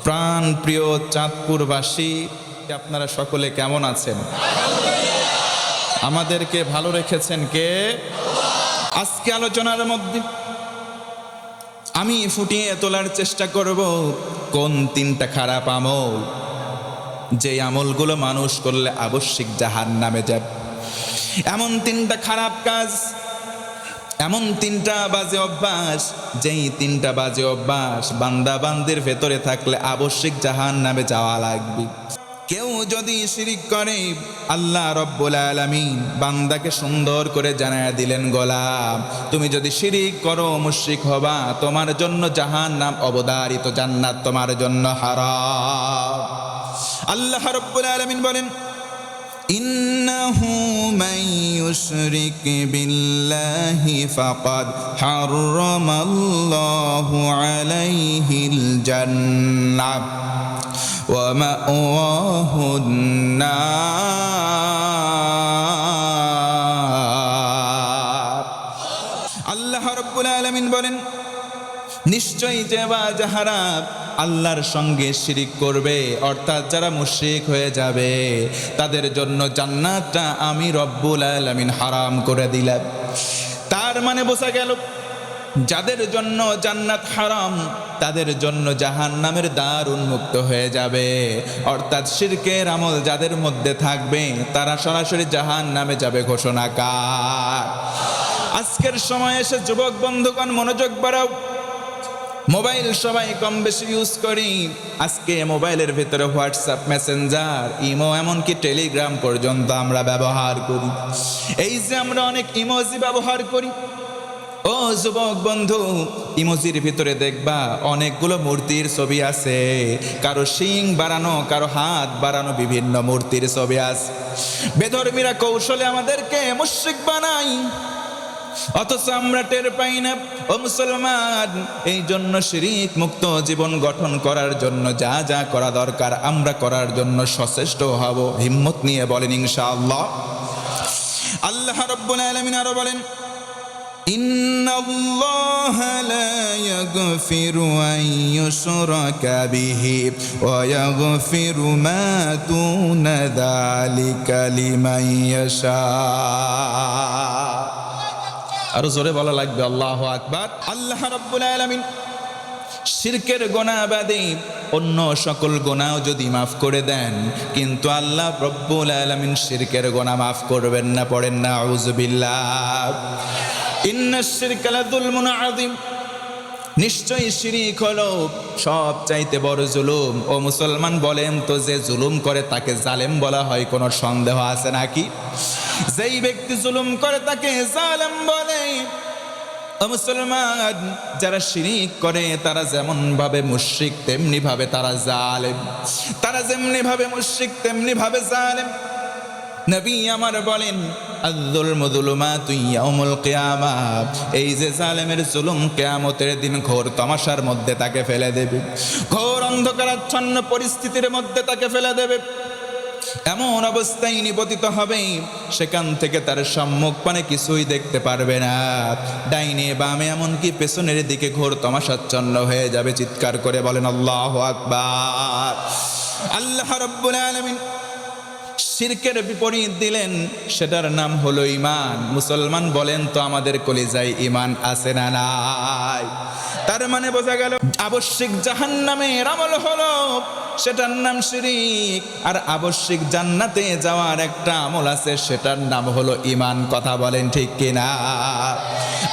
প্রাণ প্রিয় চাঁদপুরবাসী, আপনারা সকলে কেমন আছেন? আমাদেরকে ভালো রেখেছেন কে? আজকে আলোচনার মধ্যে আমি ফুটিয়ে তোলার চেষ্টা করব কোন তিনটা খারাপ আমল, যে আমলগুলো মানুষ করলে আবশ্যিক জাহান্নামে যাবে। এমন তিনটা খারাপ কাজ, এমন তিনটা বাজে অভ্যাস, যেই তিনটা বাজে অভ্যাস বান্দা বান্দির ভেতরে থাকলে আবশ্যিক জাহান্নামে যাওয়া লাগবে। কেউ যদি শিরিক করে, আল্লাহ রব্বুল আলামিন বান্দাকে সুন্দর করে জানায়া দিলেন, গোলাম তুমি যদি শিরিক করো, মুশরিক হবা, তোমার জন্য জাহান্নাম অবধারিত, জান্নাত তোমার জন্য হারাম। আল্লাহ রব্বুল আলামিন বলেন, ইন্নাহু মান ইউশরিক বিল্লাহি ফাকাদ হারামাল্লাহু আলাইহিল জান্নাহ ওয়া মাওয়াহুন নার। আল্লাহ রাব্বুল আলামিন বলেন, নিশ্চয়ই যাহারা আল্লাহর সঙ্গে শিরিক করবে, অর্থাৎ যারা মুশরিক হয়ে যাবে, তাদের জন্য জান্নাতটা আমি রব্বুল আলামিন হারাম করে দিলাম। তার মানে বোঝা গেল, যাদের জন্য জান্নাত হারাম তাদের জন্য জাহান্নামের দ্বার উন্মুক্ত হয়ে যাবে। অর্থাৎ শিরকের আমল যাদের মধ্যে থাকবে তারা সরাসরি জাহান্নামে যাবে। ঘোষণা কার? আজকের সময় এসে যুবক বন্ধুগণ মনোযোগ বাড়াও। মোবাইল সবাই কম বেশি ইউজ করি। আজকে মোবাইলের ভিতরে হোয়াটসঅ্যাপ, মেসেঞ্জার, ইমো, এমনকি টেলিগ্রাম পর্যন্ত আমরা ব্যবহার করি। এই যে আমরা অনেক ইমোজি ব্যবহার করি, ও যুবক বন্ধু, ইমোজির ভিতরে দেখবা অনেকগুলো মূর্তির ছবি আছে। কারো শিং বাড়ানো, কারো হাত বাড়ানো, বিভিন্ন মূর্তির ছবি আছে। বেধর্মীরা কৌশলে আমাদেরকে মুশরিক বানায়, অথচ আমরা টের পাই না। ও মুসলমান, এই জন্য শিরিক মুক্ত জীবন গঠন করার জন্য যা যা করা দরকার আমরা করার জন্য সচেষ্ট হব। হিম্মত নিয়ে বলেন ইনশাআল্লাহ। আল্লাহ রাব্বুল আলামিন আরো বলেন, ইন্নাল্লাহা লা ইয়াগফিরু আন ইউশরাকা বিহি ওয়া ইয়াগফিরু মা দুনা যালিকা লিমান ইয়াশা। আরো জোরে বলা লাগবে আল্লাহু আকবার। আল্লাহ রাব্বুল আলামিন শিরকের গুনাহ বাদে অন্য সকল গুনাহ যদি মাফ করে দেন, কিন্তু আল্লাহ রাব্বুল আলামিন শিরকের গুনাহ মাফ করবেন না। পড়েন না আউযুবিল্লাহ। ইন্নাশ শিরকা লাযুলমুন আযীম। নিশ্চয়ই শিরিক হলো সব চাইতে বড় জুলুম। ও মুসলমান, বলেন তো, যে জুলুম করে তাকে জালেম বলা হয়, কোনো সন্দেহ আছে নাকি? যেই ব্যক্তি জুলুম করে তাকে জালেম বলে। ও মুসলমান, যারা শিরিক করে তারা যেমন ভাবে মুশরিক তেমনি ভাবে তারা জালেম। তারা যেমনি ভাবে মুশরিক তেমনি ভাবে জালেম। নবী আমার বলেন, আয-যুলমু যুলুমাতু ইয়াউমুল কিয়ামাহ। এই যে জালেমের জুলুম কিয়ামতের দিন ঘোর তামাশার মধ্যে তাকে ফেলে দেবে, ঘোর অন্ধকারাচ্ছন্ন পরিস্থিতির মধ্যে তাকে ফেলে দেবে। এমন অবস্থায় নিপতিত হবে, সেখান থেকে তার সম্মুখ পানে কিছুই দেখতে পারবে না। ডাইনে বামে এমনকি পেছনের দিকে ঘোর তামাশাচ্ছন্ন হয়ে যাবে। চিৎকার করে বলেন আল্লাহু আকবার। আল্লাহ রাব্বুল আলামিন শিরকের বিপরীত দিলেন, সেটার নাম হলো ঈমান। মুসলমান, বলেন তো, আমাদের কলিজায় ঈমান আছে না নাই? তার মানে বোঝা গেল, আবশ্যিক জাহান্নামের আমল হলো সেটার নাম শিরিক, আর আবশ্যিক জান্নাতে যাওয়ার একটা আমল আছে, সেটার নাম হলো ঈমান। কথা বলেন ঠিক কিনা?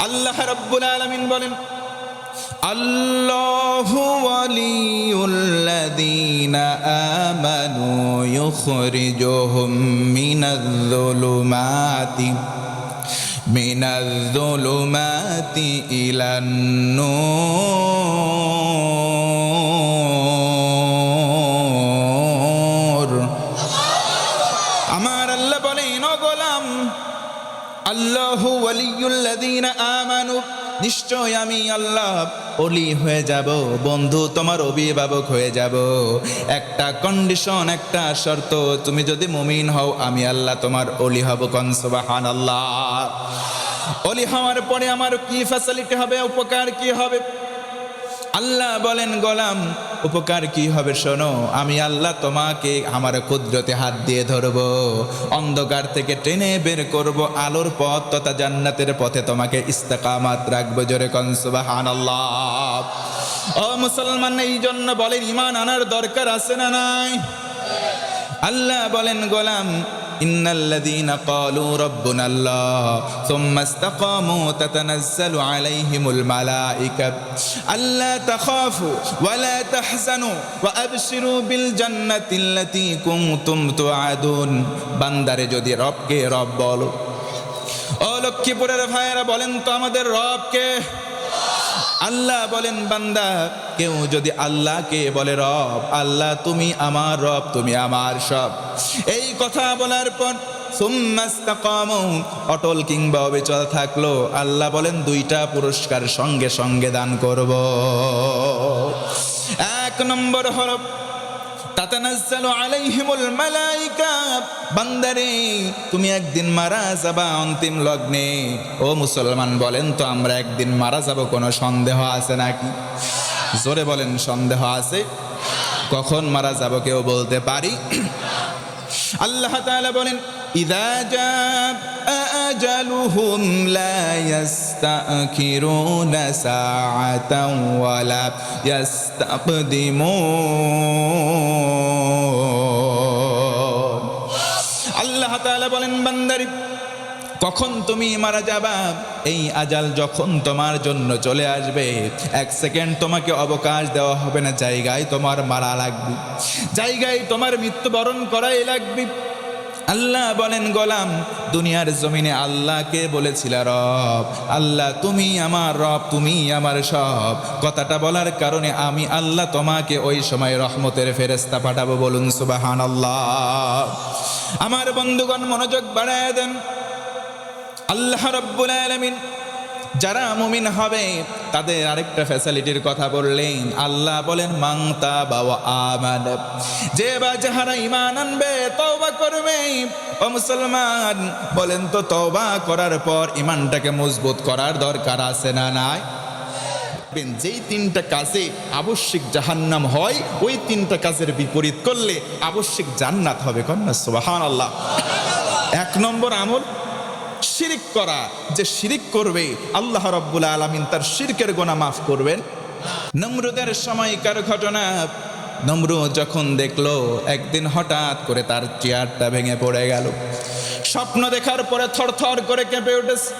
আল্লাহ রাব্বুল আলামিন বলেন, আল্লাহু ওয়ালিয়ুল্লাযীনা আমানু ইউখরিজুহুম মিনাজ-যুলুমাতি ইলান-নূর। আমার আল্লাহ বলেন, ও গোলাম, আল্লাহু ওয়ালিয়ুল্লাযীনা আমানু, নিশ্চয় আমি আল্লাহ ওলি হয়ে যাব, বন্ধু তোমার অভিভাবক হয়ে যাব। একটা কন্ডিশন, একটা শর্ত, তুমি যদি মুমিন হও আমি আল্লাহ তোমার ওলি হব। কোন সুবহানাল্লাহ। ওলি হওয়ার পরে আমার কি ফ্যাসিলিটি হবে, উপকার কি হবে? আল্লাহ বলেন গোলাম উপকার কি হবে শোনো, আমি আল্লাহ তোমাকে আমার কুদরতে হাত দিয়ে ধরবো, অন্ধকার থেকে টেনে বের করব, আলোর পথ তথা জান্নাতের পথে তোমাকে ইস্তেকামাত রাখবো। জোরে কোন সুবহানাল্লাহ। ও মুসলমান, এই জন্য বলেন ঈমান আনার দরকার আছে না নাই? আল্লাহ বলেন গোলাম ইন্নাল্লাযীনা ক্বালু রাব্বুনাল্লাহ সুম্মা ইসতাকামু তাতানাজ্জালু আলাইহিমুল মালায়েকা আল্লা তাখাফু ওয়া লা তাহজানু ওয়া আবশিরু বিল জান্নাতিল্লাতী কুনতুম তুআদুন। বান্দারে যদি রবকে রব বলো, ও লক্ষ্মীপুরের ভাইয়েরা বলেন তো আমাদের রবকে? আল্লাহ বলেন বান্দা কেউ যদি আল্লাহকে বলে রব, আল্লাহ তুমি আমার রব, তুমি আমার সব, এই কথা বলার পর সুম্মা ইসতাকামু অটল কিংবা অবিচল থাকলো, আল্লাহ বলেন দুইটা পুরস্কার সঙ্গে সঙ্গে দান করব। এক নম্বর হলো তাতানাজ্জালু আলাইহিমুল মালায়েকা, বান্দারে তুমি একদিন মারা যাবা অন্তিম লগ্নে। ও মুসলমান বলেন তো আমরা একদিন মারা যাব, কোনো সন্দেহ আছে নাকি? জোরে বলেন, সন্দেহ আছে? কখন মারা যাব কেউ বলতে পারি? আল্লাহ তাআলা বলেন ইযা জাআ আজালুহুম লা ইস্তাখিরুনা সাআতাও ওয়া লা ইস্তাকদিমুন। আল্লাহ তাআলা বলেন বান্দারে কখন তুমি মারা যাবা, এই আজাল যখন তোমার জন্য চলে আসবে, এক সেকেন্ড তোমাকে অবকাশ দেওয়া হবে না, জায়গায় তোমার মারা লাগবে, জায়গায় তোমার মৃত্যুবরণ করাই লাগবে। আল্লাহ বলেন গোলাম দুনিয়ার জমিনে আল্লাহকে বলেছিল রব, আল্লাহ তুমি আমার রব, তুমি আমার সব, কথাটা বলার কারণে আমি আল্লাহ তোমাকে ওই সময় রহমতের ফেরেশতা পাঠাবো। বলুন সুবহানাল্লাহ। আমার বন্ধুগণ মনোযোগ বাড়ায় দেন। আল্লাহ রাব্বুল আলামিন যারা মুমিন হবে তাদের আরেকটা ফ্যাসিলিটির কথা বললেন। আল্লাহ বলেন মান তাবা ওয়া আমানা, যে বা যারা ঈমান আনবে, তওবা করবে। ও মুসলমান বলেন তো তওবা করার পর ঈমানটাকে মজবুত করার দরকার আছে না নাই? যেই তিনটা কাজে আবশ্যিক জাহান্নাম হয়, ওই তিনটা কাজের বিপরীত করলে আবশ্যিক জান্নাত হবে। কন্যা সুবহানাল্লাহ। এক নম্বর আমল শিরিক করা, যে শিরিক করবে আল্লাহ রাব্বুল আলামিন তার শিরকের গুনাহ মাফ করবেন। নমরুদের সময়কার ঘটনা। নমরুদ যখন দেখলো একদিন হঠাৎ করে তার চেয়ারটা ভেঙে পড়ে গেল, স্বপ্ন দেখার পরে থরথর করে কেঁপে উঠেছে,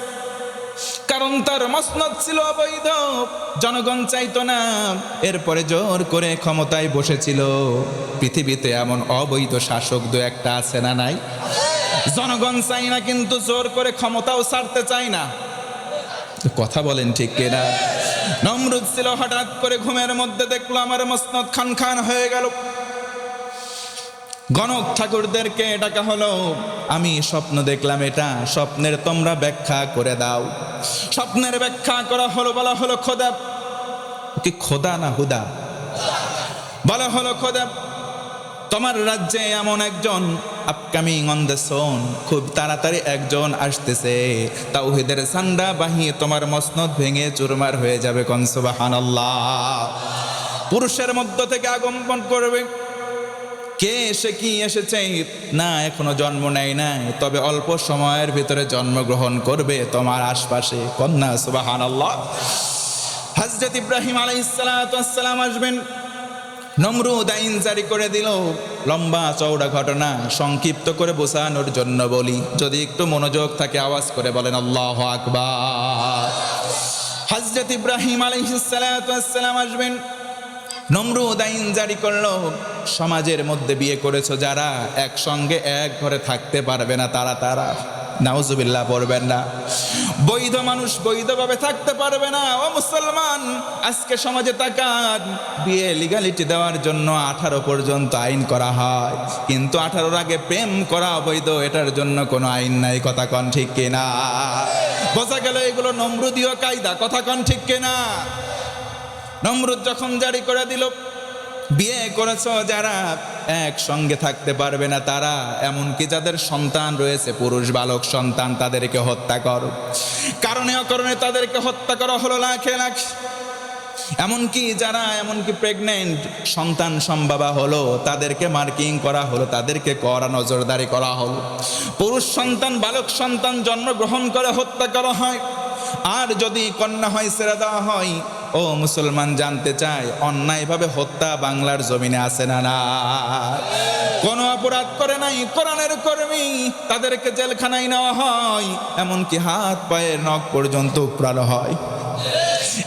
কারণ তার মসনদ ছিল অবৈধ, জনগণ চাইতো না, এরপরে জোর করে ক্ষমতায় বসেছিল। পৃথিবীতে এমন অবৈধ শাসক দু একটা আছে না নাই? জনগণ চাই না কিন্তু জোর করে ক্ষমতাও ছাড়তে চায় না। কথা বলেন ঠিক কিনা? নমরুদ ছিল, হঠাৎ করে ঘুমের মধ্যে দেখলো আমার মসনদ খান খান হয়ে গেল। গণক ঠাকুরদেরকে ডাকা হলো, আমি স্বপ্ন দেখলাম, এটা স্বপ্নের তোমরা ব্যাখ্যা করে দাও। স্বপ্নের ব্যাখ্যা করা হলো, বলা হলো খোদা, কি খোদা না হুদা? বলা হলো খোদা তোমার রাজ্যে এমন একজন আপকামিং অন দ্য সোন, খুব তাড়াতাড়ি একজন আসতেছে, তাওহীদের ঝান্ডা বাহিয়ে তোমার মসনদ ভেঙে চুরমার হয়ে যাবে। কোন সুবহানাল্লাহ। পুরুষের মধ্য থেকে আগমন করবে। কে এসে কি এসেছে না এখনো জন্ম নেয় নাই, তবে অল্প সময়ের ভিতরে জন্মগ্রহণ করবে তোমার আশপাশে। কন্যা সুবহানাল্লাহ। হযরত ইব্রাহিম আলাইহিস সালাতু ওয়াস সালাম আসবেন। নমরুদ আইন জারি করে দিল। লম্বা চওড়া ঘটনা সংক্ষিপ্ত করে বোঝানোর জন্য বলি, যদি একটু মনোযোগ থাকে আওয়াজ করে বলেন আল্লাহু আকবার। হযরত ইব্রাহিম আলাইহিস সালাতু ওয়াস সালাম আসবেন। নমরুদ আইন জারি করলো, সমাজের মধ্যে বিয়ে করেছো যারা, একসঙ্গে এক ঘরে থাকতে পারবে না তারা নাউজুবিল্লাহ পড়বেন না। বৈধ মানুষ বৈধভাবে থাকতে পারবে না। ও মুসলমান, আজকে সমাজে তাকান, বিয়ে লিগ্যালিটি দেওয়ার জন্য 18 পর্যন্ত আইন করা হয়, কিন্তু 18-র আগে প্রেম করা অবৈধ, এটার জন্য কোনো আইন নাই। কথা কন ঠিক কিনা? বোঝা গেল এগুলো নমরুদীয় কায়দা। কথা কন ঠিক কিনা? নমরুদ যখন জারি করে দিল, বিয়ে করেছো যারা একসঙ্গে থাকতে পারবে না তারা, এমনকি যাদের সন্তান রয়েছে পুরুষ বালক সন্তান, তাদেরকে হত্যা করো। কারণে অকারণে তাদেরকে হত্যা করা হলো লাখে লাখ। এমনকি প্রেগনেন্ট সন্তান সম্ভবা হলো, তাদেরকে মার্কিং করা হলো, তাদেরকে কড়া নজরদারি করা হলো। পুরুষ সন্তান, বালক সন্তান জন্মগ্রহণ করে হত্যা করা হয়, আর যদি কন্যা হয় ছেড়ে দেওয়া হয়। ও মুসলমান, জানতে চায় অন্যায়ভাবে হত্যা বাংলার জমিনে আছে না না? কোনো অপরাধ করে নাই, কোরআনের কর্মী, তাদেরকে জেলখানায় নেওয়া হয়, এমনকি হাত পায়ের নখ পর্যন্ত উপড়ানো হয়।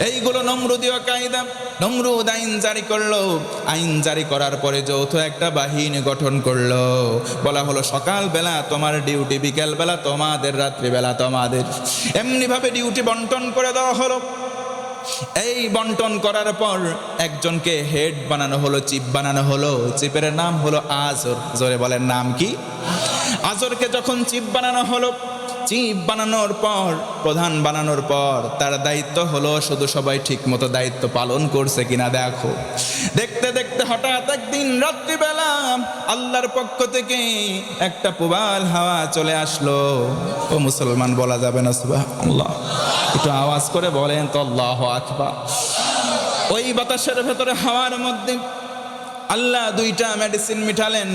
এইগুলো নমরুদীয় কায়দা। নমরুদ আইন জারি করলো, আইন জারি করার পরে যৌথ একটা বাহিনী গঠন করলো। বলা হলো সকালবেলা তোমার ডিউটি, বিকেলবেলা তোমাদের, রাত্রিবেলা তোমাদের। এমনিভাবে ডিউটি বন্টন করে দেওয়া হলো। এই বন্টন করার পর একজনকে হেড বানানো হলো, চিফ বানানো হলো। চিফের নাম হলো আজর। জোরে বলেন, নাম কি? আজরকে যখন চিফ বানানো হলো, চিফ বানানোর পর, প্রধান বানানোর পর তার দায়িত্ব হলো শুধু সবাই ঠিক মতো দায়িত্ব পালন করছে কিনা দেখো। দেখতে দেখতে হঠাৎ একদিন রাত্রিবেলা আল্লাহর পক্ষ থেকে একটা প্রবাল হাওয়া চলে আসলো। ও মুসলমান, বলা যাবে না সুবহানাল্লাহ? একটু আওয়াজ করে বলেন তো আল্লাহু আকবার। ওই বাতাসের ভেতরে, হাওয়ার মধ্যে আল্লাহ দুইটা মেডিসিন মিঠালেন।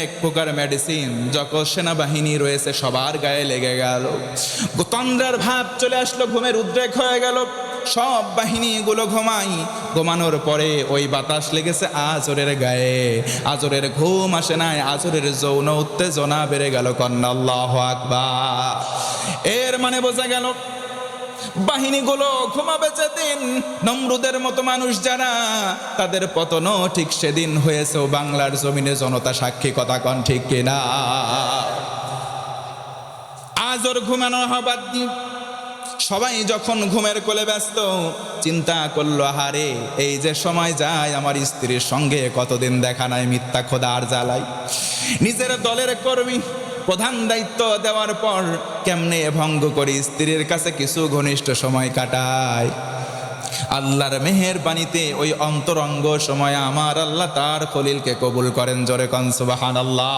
এক প্রকার মেডিসিন যখন সেনাবাহিনী রয়েছে সবার গায়ে লেগে গেল, তন্দ্রার ভাব চলে আসলো, ঘুমের উদ্রেক হয়ে গেল। সব বাহিনীগুলো ঘুমানোর পরে ওই বাতাস লেগেছে আজরের গায়ে। আজরের ঘুম আসে নাই, আজরের যৌন উত্তেজনা বেড়ে গেল। কন্যা আল্লাহু আকবার। এর মানে বোঝা গেল বাহিনীগুলো ঘুমাবে যেদিন, নমরুদের মতো মানুষ যারা, তাদের পতনও ঠিক সেদিন হয়েছে। বাংলার জমিনে জনতা সাক্ষী, কথা কন ঠিক কিনা? আজর ঘুমানো হবার দিন সবাই যখন ঘুমের কোলে ব্যস্ত, চিন্তা করলো, হারে এই যে সময় যায়, আমার স্ত্রীর সঙ্গে কতদিন দেখা নাই, মিথ্যা খোদার জ্বালাই। নিজের দলের কর্মী, প্রধান দায়িত্ব দেওয়ার পর কেমনে ভঙ্গ করি, স্ত্রীর কাছে কিছু ঘনিষ্ঠ সময় কাটায়। আল্লাহর মেহেরবানিতে ওই অন্তরঙ্গ সময় আমার আল্লাহ তার খলিলকে কবুল করেন। জোরে কোন সুবহানাল্লাহ।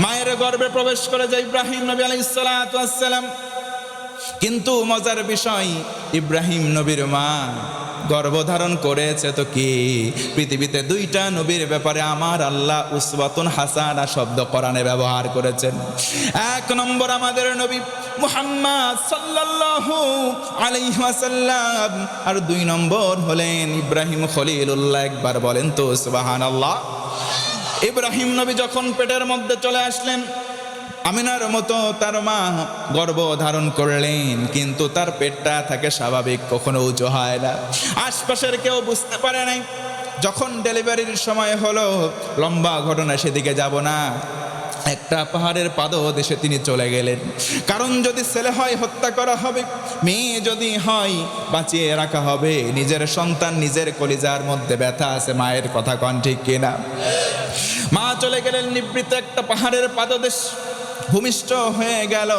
মায়ের গর্ভে প্রবেশ করে যায় ইব্রাহিম নবী আলাইহিস সালাতু ওয়াস সালাম। কিন্তু মজার বিষয়, ইব্রাহিম নবীর মা গর্ভধারণ করেছে তো কি? পৃথিবীতে দুইটা নবীর ব্যাপারে আমার আল্লাহ উসওয়াতুন হাসানা শব্দ কোরআনে ব্যবহার করেছেন। এক নম্বর আমাদের নবী মুহাম্মদ সাল্লাল্লাহু আলাইহি ওয়াসাল্লাম, আর দুই নম্বর হলেন ইব্রাহিম খলিলুল্লাহ। একবার বলেন তো সুবহানাল্লাহ। ইব্রাহিম নবী যখন পেটের মধ্যে চলে আসলেন, আমিনার মতো তার মা গর্ভ ধারণ করলেন, কিন্তু তার পেটটা থাকে স্বাভাবিক, কখনো উঁচু হয় না। আশপাশের কেউ বুঝতে পারে নাই। যখন ডেলিভারির সময় হলো, লম্বা ঘটনা, সেদিকে যাব না, একটা পাহাড়ের পাদদেশে তিনি চলে গেলেন। কারণ যদি ছেলে হয় হত্যা করা হবে, মেয়ে যদি হয় বাঁচিয়ে রাখা হবে। নিজের সন্তান, নিজের কলিজার মধ্যে ব্যথা আছে, মায়ের কথা কন ঠিক কিনা? মা চলে গেলেন নিভৃত একটা পাহাড়ের পাদদেশ, ভূমিষ্ঠ হয়ে গেল।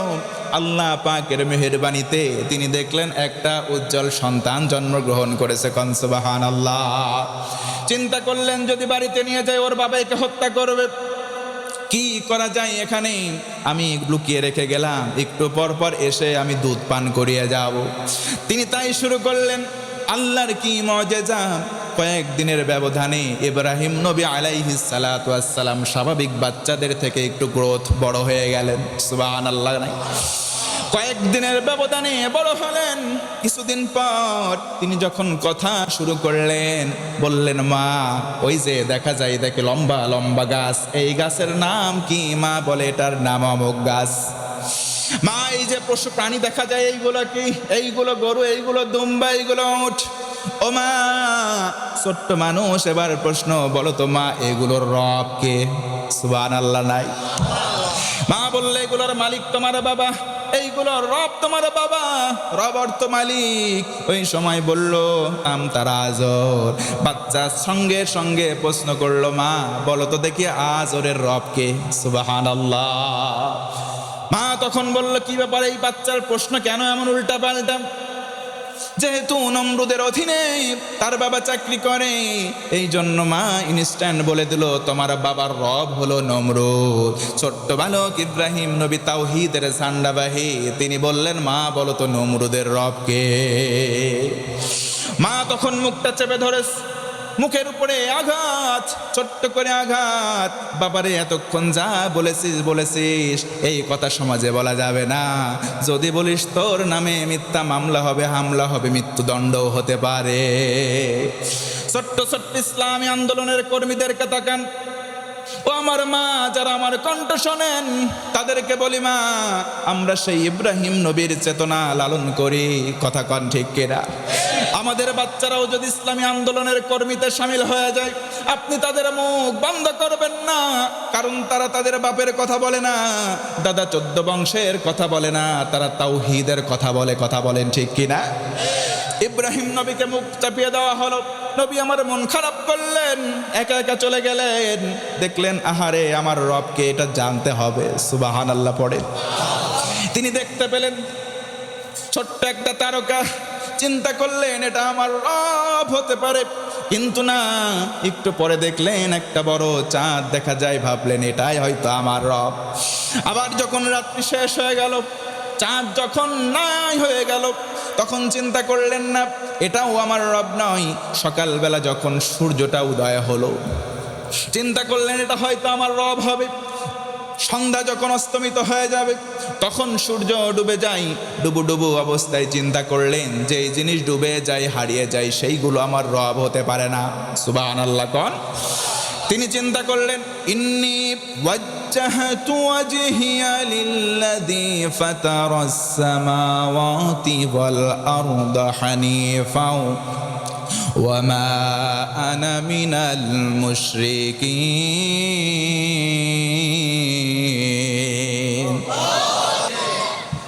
আল্লাহ পাকের মেহেরবানিতে তিনি দেখলেন একটা উজ্জ্বল সন্তান জন্মগ্রহণ করেছে। কোন সুবহানাল্লাহ। চিন্তা করলেন যদি বাড়িতে নিয়ে যায় ওর বাবাকে হত্যা করবে, কি করা যায় এখানে? আমি লুকিয়ে রেখে গেলাম, একটু পর পর এসে আমি দুধ পান করিয়ে যাব। তিনি তাই শুরু করলেন। আল্লাহর কি মুআজিজা! কয়েকদিনের ব্যবধানে ইব্রাহিম নবী আলাইহিস সালাতু ওয়াস সালাম স্বাভাবিক বাচ্চাদের থেকে একটু গ্রোথ বড় হয়ে গেলেন। সুবহানাল্লাহ। কয়েকদিনের ব্যবধানে বড় হলেন। কিছুদিন পর তিনি যখন কথা শুরু করলেন, বললেন, মা ওই যে দেখা যায়, দেখে লম্বা লম্বা গাছ, এই গাছের নাম কি? মা বলে, এটার নাম অমুক গাছ। মা এই যে পশু প্রাণী দেখা যায়, এইগুলো কি? এইগুলো গরু, এইগুলো দুম্বা, এইগুলো উট। ও মা, ছোট্ট মানুষ এবার প্রশ্ন, বলো তো মা, এগুলোর রব কে? সুবহানাল্লাহ নাই? মা বললে, এগুলোর মালিক তোমার বাবা, এইগুলোর রব তোমার বাবা। রব অর্থ মালিক। ওই সময় বলল তার আজর। বাচ্চা সঙ্গে সঙ্গে প্রশ্ন করলো, মা বলো তো দেখি আজরের রব কে? সুবহানাল্লাহ। মা তখন বলল, কি ব্যাপার, এই বাচ্চার প্রশ্ন কেন এমন উল্টা পাল্টা? যেহেতু নমরুদের অধীনে তার বাবা চাকরি করে, এই জন্য মা ইনস্ট্যান্ট বলে দিল, তোমার বাবার রব হলো নমরুদ। ছোট্ট বালক ইব্রাহিম নবী তাওহীদের ঝান্ডাবাহী, তিনি বললেন, মা বলো তো নমরুদের রব কে? মা তখন মুখটা চেপে ধরেছে, মুখের উপরে আঘাত, ছোট্ট করে আঘাত। বাবারে এতক্ষণ যা বলেছিস এই কথা সমাজে বলা যাবে না, যদি বলিস তোর নামে মিথ্যা মামলা হবে, হামলা হবে, মৃত্যুদণ্ডও হতে পারে। ছোট্ট ছোট্ট ইসলামী আন্দোলনের কর্মীদেরকে তাকান, ও আমার মা যারা আমার কণ্ঠ শোনেন তাদেরকে বলি, মা আমরা সেই ইব্রাহিম নবীর চেতনা লালন করি, কথা কন ঠিক কিনা? আমাদের বাচ্চারাও যদি ইসলামী আন্দোলনের কর্মীতে সামিল হয়ে যায়, আপনি তাদের মুখ বন্ধ করবেন না, কারণ তারা তাদের বাপের কথা বলে না, দাদা 14 বংশের কথা বলে না, তারা তাওহীদের কথা বলে, কথা বলেন ঠিক কিনা? ইব্রাহিম নবীকে মুখ চাপিয়ে দেওয়া হলো, নবী আমার মন খারাপ করলেন, একা একা চলে গেলেন। দেখলেন আহারে আমার রবকে এটা জানতে হবে, সুবহানাল্লাহ পড়ে। তিনি দেখতে পেলেন ছোট্ট একটা তারকা, চিন্তা করলেন এটা আমার রব হতে পারে, কিন্তু না, একটু পরে দেখলেন একটা বড় চাঁদ দেখা যায়, ভাবলেন এটাই হয়তো আমার রব। আবার যখন রাত্রি শেষ হয়ে গেল, চাঁদ যখন নাই হয়ে গেল, তখন চিন্তা করলেন না এটাও আমার রব নয়। সকালবেলা যখন সূর্যটা উদয় হলো, চিন্তা করলেন এটা হয়তো আমার রব হবে। সন্ধ্যা যখন অস্তমিত হয়ে যাবে, তখন সূর্য ডুবে যায়, ডুবু অবস্থায় চিন্তা করলেন যে এই জিনিস ডুবে যায়, হারিয়ে যায়, সেইগুলো আমার রব হতে পারে না, সুবহানাল্লাহ কোন। তিনি চিন্তা করলেন ইন্নী ওয়াজ্জাহতু ওয়াজহিয়া লিল্লাযী ফাতারাস সামাওয়াতি ওয়াল আরদা হানিফাও ওয়া মা আনা মিনাল মুশরিকিন।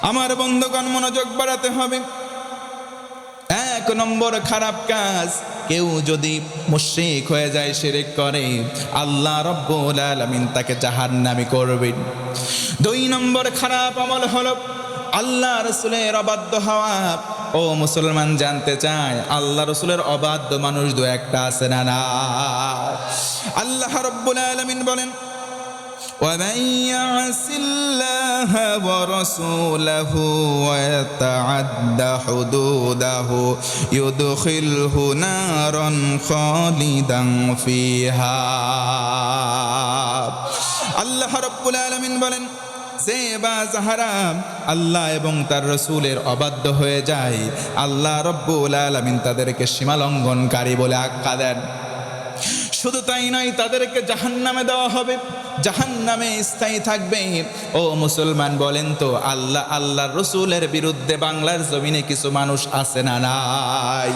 আমার বন্ধুগণ মনোযোগ বাড়াতে হবে। 1 নম্বর খারাপ কাজ, কেউ যদি মুশরিক হয়ে যায়, শিরক করে, আল্লাহ রাব্বুল আলামিন তাকে জাহান্নামী করবেন। 2 নম্বর খারাপ আমল হলো আল্লাহ রাসূলের অবাধ্য হওয়া। ও মুসলমান জানতে চায় আল্লাহ রাসূলের অবাধ্য মানুষ 2-1টা আছে না? না। আল্লাহ রাব্বুল আলামিন বলেন وَمَن يَعْصِ اللَّهَ وَرَسُولَهُ وَيَتَعَدَّ حُدُودَهُ يُدْخِلْهُ نَارًا خَالِدًا فِيهَا। আল্লাহ রাব্বুল আলামিন বলেন, যে বা যাহারা আল্লাহ এবং তার রাসূলের অবাধ্য হয়ে যায়, আল্লাহ রাব্বুল আলামিন তাদেরকে সীমালঙ্ঘনকারী বলে আখ্যা দেন। শুধু তাই নয়, তাদেরকে জাহান্নামে দেওয়া হবে, জাহান্নামে স্থায়ী থাকবে। ও মুসলমান বলেন তো, আল্লাহর রাসূলের বিরুদ্ধে বাংলার জমিনে কিছু মানুষ আছে না নাই?